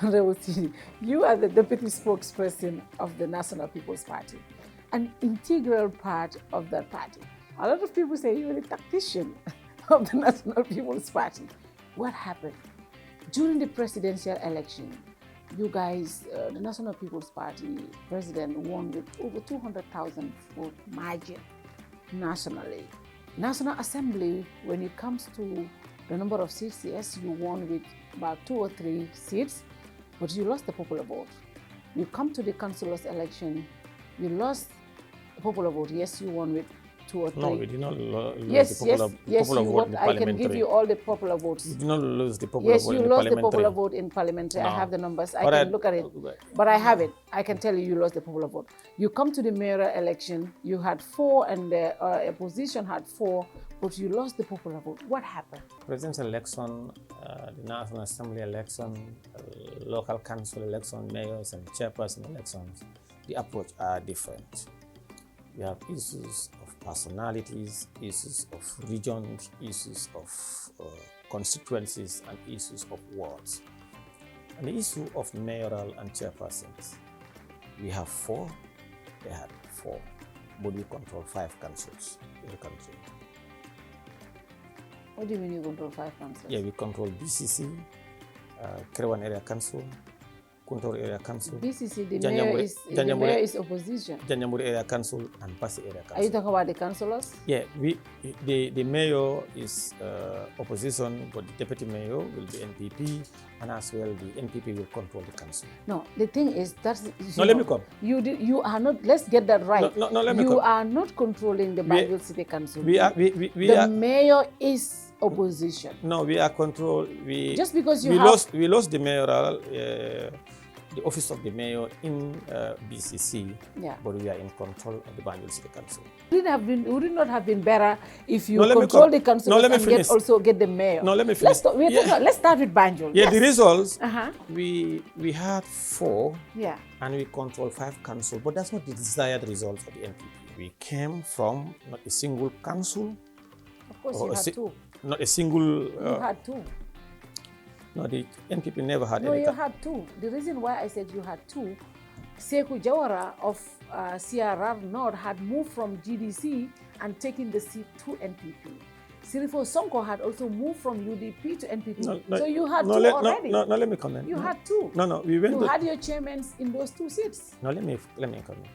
Honorable Seedy, you are the deputy spokesperson of the National People's Party, an integral part of that party. A lot of people say you're the tactician of the National People's Party. What happened? During the presidential election, you guys, the National People's Party president won with over 200,000 vote margin nationally. National Assembly, when it comes to the number of seats, yes, you won with about 2 or 3 seats, but you lost the popular vote. You come to the councillors election, you lost the popular vote. Yes, you won with 2 or 3. No, we did not lose yes, the popular, yes, popular you vote in the I can parliamentary. give you all the popular votes. We did not lose the popular Yes, vote you in the lost the parliamentary. popular vote in parliamentary. No. I have the numbers. I But can look at it. But I have it. I can tell you lost the popular vote. You come to the mayoral election, you had 4 and the opposition had 4, but you lost the popular vote. What happened? Presidential election, the National Assembly election, local council election, mayors and chairperson elections, the approach are different. We have issues of personalities, issues of regions, issues of constituencies, and issues of wards. And the issue of mayoral and chairpersons, we have 4, they had 4, but we control 5 councils in the country. What do you mean you control 5 councils? Yeah, we control BCC, KERR Area Council, Kuntor Area Council. BCC, the mayor is opposition. Janjamburi Area Council and Pasi Area Council. Are you talking about the councillors? Yeah, the mayor is opposition, but the deputy mayor will be NPP, and as well the NPP will control the council. No, the thing is that's. No, let me come. You are not. Let's get that right. No, let me come. You are not controlling the Banjul City Council. The mayor is opposition. No, we are control. Just because we lost the mayoral. The office of the mayor in BCC, yeah, but we are in control of the Banjul City Council. Would it not have been better if you control the council and also get the mayor? No, let me finish. Let's start with Banjul. Yeah, yes. The results, we had 4, yeah, and we control 5 councils, but that's not the desired result for the NPP. We came from not a single council. Of course, you had 2. Not a single. You had 2. No, the NPP never had any. No, you had 2. The reason why I said you had 2, Sekou Jawara of CRR North had moved from GDC and taken the seat to NPP. Sirifo Sonko had also moved from UDP to NPP. So you had 2 already. No, let me comment. You had 2. No, we went. You had your chairmen in those 2 seats. No, let me comment.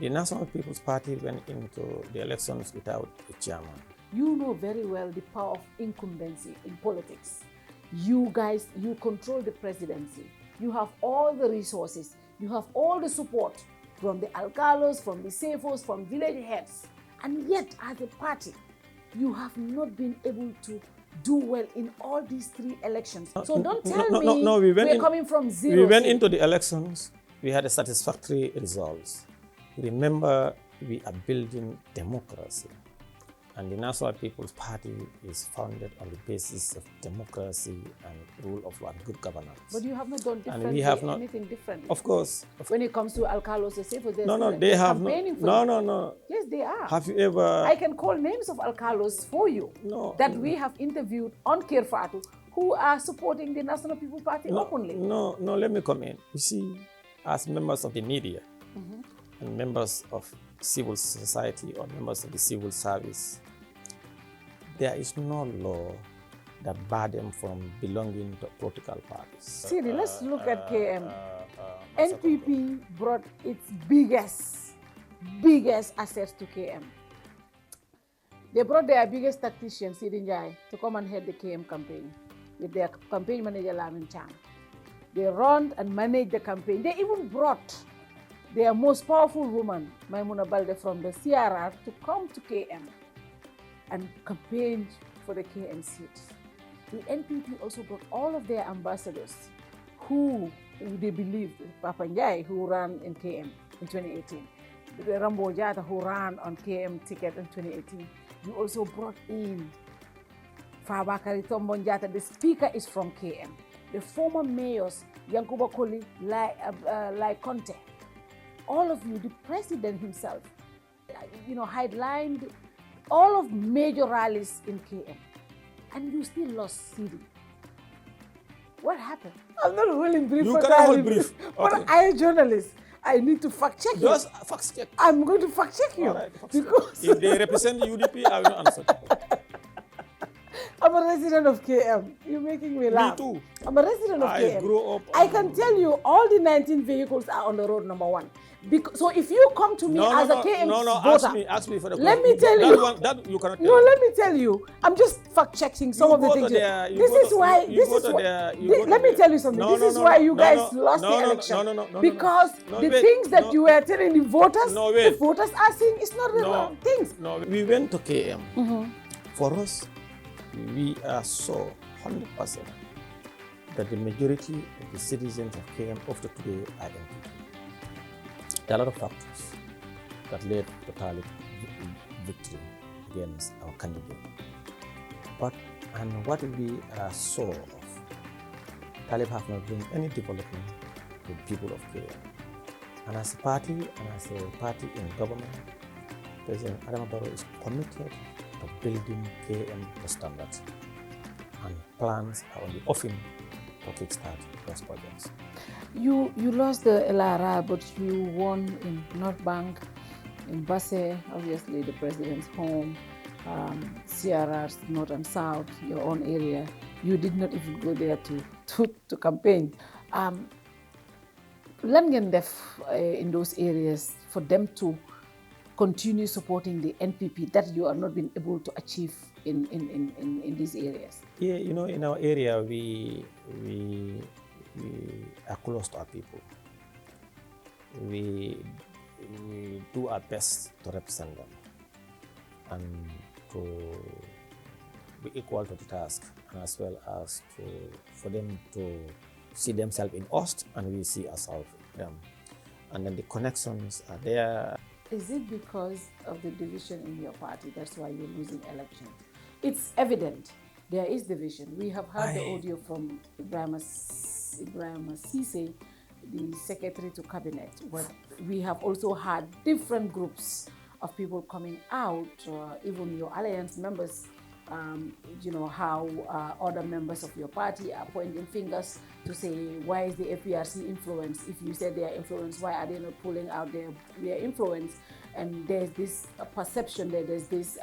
The National People's Party went into the elections without a chairman. You know very well the power of incumbency in politics. You guys, you control the presidency. You have all the resources. You have all the support from the alcalos, from the safos, from village heads. And yet, as a party, you have not been able to do well in all these 3 elections. So don't tell me we're coming from 0. We went into the elections, we had a satisfactory results. Remember, we are building democracy. And the National People's Party is founded on the basis of democracy and rule of law and good governance. But you have not done anything differently. Of course. When it comes to alcalos, they have not. No. Yes, they are. Have you ever? I can call names of alcalos for you that we have interviewed on KERR FATOU who are supporting the National People's Party openly. No, let me come in. You see, as members of the media and members of civil society or members of the civil service, there is no law that bars them from belonging to political parties. Seedy, let's look at KM. NPP brought its biggest assets to KM. They brought their biggest tactician, Seedy Njie, to come and head the KM campaign with their campaign manager, Lamin Chang. They run and manage the campaign. They even brought their most powerful woman, Maimuna Balde, from the CRR to come to KM and campaign for the KM seat. The NPP also brought all of their ambassadors who they believed, Papa Njie, who ran in KM in 2018, Rambo Jata, who ran on KM ticket in 2018. You also brought in Fabakary Tombong Jatta. The speaker is from KM. The former mayors, Yankuba Koli, Lai Conte, all of you, the president himself, headlined all of major rallies in KM, and you still lost Seedy. What happened? I'm not holding brief. You cannot hold brief. But Okay. I am a journalist. I need to fact check you. Just fact check. I'm going to fact check you. All right, fact check. Because If they represent the UDP, I will not answer. I'm a resident of KM. You're making me laugh. Me too. I'm a resident of KM. I grew up. I can tell you all the 19 vehicles are on the road, number one. So if you come to me as a KM voter, ask me for the let me tell you. That you cannot tell. No, let me tell you. I'm just fact checking some of the things. This is why. Let me tell you something. This is why you guys lost the election. Because the things that you were telling the voters, the voters are saying it's not the things. No, we went to KM. For us, we are so 100% that the majority of the citizens of KM after today are NPP. There are a lot of factors that led to Talib victory against our candidate. And what we are sure of, Talib have not bring any development to the people of KM. And as a party in government, President Adama Barrow is committed to building KM to standards, and plans are on the offing to kickstart those projects. You lost the LRR, but you won in North Bank, in Basse, obviously the president's home, CRR's North and South, your own area. You did not even go there to campaign. Lan ngeen def in those areas for them to continue supporting the NPP that you are not being able to achieve in these areas? Yeah, you know, in our area, we are close to our people. We do our best to represent them and to be equal to the task, and as well as for them to see themselves in us and we see ourselves in them. And then the connections are there. Is it because of the division in your party? That's why you're losing elections? It's evident. There is division. We have heard the audio from Ibrahim Cisse, the secretary to cabinet. But we have also had different groups of people coming out, even your alliance members, you know, how other members of your party are pointing fingers to say, why is the APRC influenced? If you said they are influenced, why are they not pulling out their influence? And there's this perception that there's this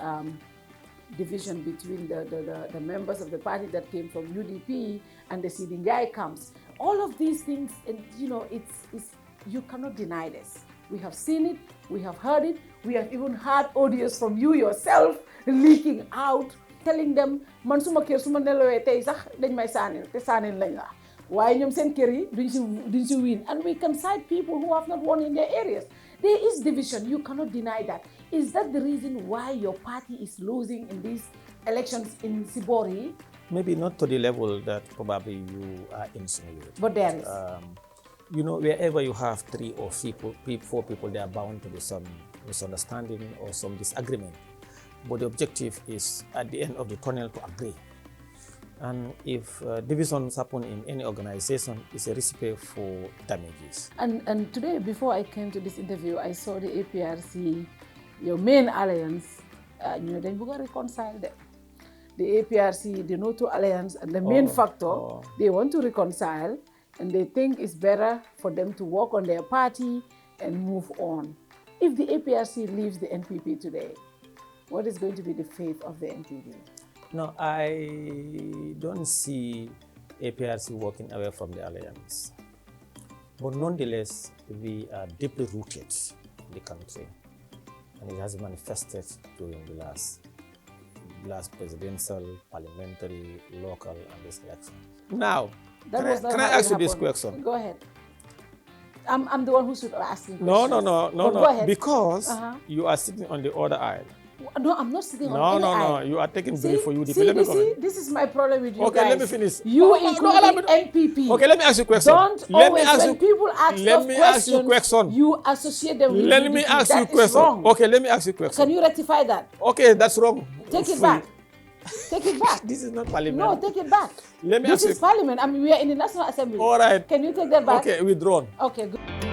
division between the members of the party that came from UDP and the Seedy Njie camps. All of these things, and you know, it's you cannot deny this. We have seen it, we have heard it, we have even heard audios from you yourself leaking out, telling them, man suma kër suma nelawee tey sax dañ may saanil te saanil lañ la. Waaye ñoom seen kër yi duñ si win. And we can cite people who have not won in their areas. There is division, you cannot deny that. Is that the reason why your party is losing in these elections in Sibori? Maybe not to the level that probably you are insinuating. But there is. You know, wherever you have 3 or 4 people, they are bound to be some misunderstanding or some disagreement. But the objective is, at the end of the tunnel, to agree. And if divisions happen in any organization, it's a recipe for damages. And today, before I came to this interview, I saw the APRC, your main alliance, you know, they will reconcile them. The APRC, the NATO alliance, and the main factor, they want to reconcile, and they think it's better for them to work on their party and move on. If the APRC leaves the NPP today, what is going to be the fate of the NPP? No, I don't see APRC walking away from the alliance. But nonetheless, we are deeply rooted in the country, and it has manifested during the last presidential, parliamentary, local, and this election. Now, can I ask you this question? Go ahead. I'm the one who should ask you. No. Go ahead. Because you are sitting on the other aisle. No, I'm not sitting on any aisle. No. You are taking brief for UDP. This is my problem with you guys. Okay, let me finish. You including NPP. Okay, let me ask you a question. When people ask you questions, you associate them with Let UDP. me ask you a question. Wrong. Okay, let me ask you a question. Can you rectify that? Okay, that's wrong. Take it back. Take it back. This is not parliament. No, take it back. Let me this is parliament. I mean, we are in the National Assembly. All right. Can you take that back? Okay, withdrawn. Okay, good.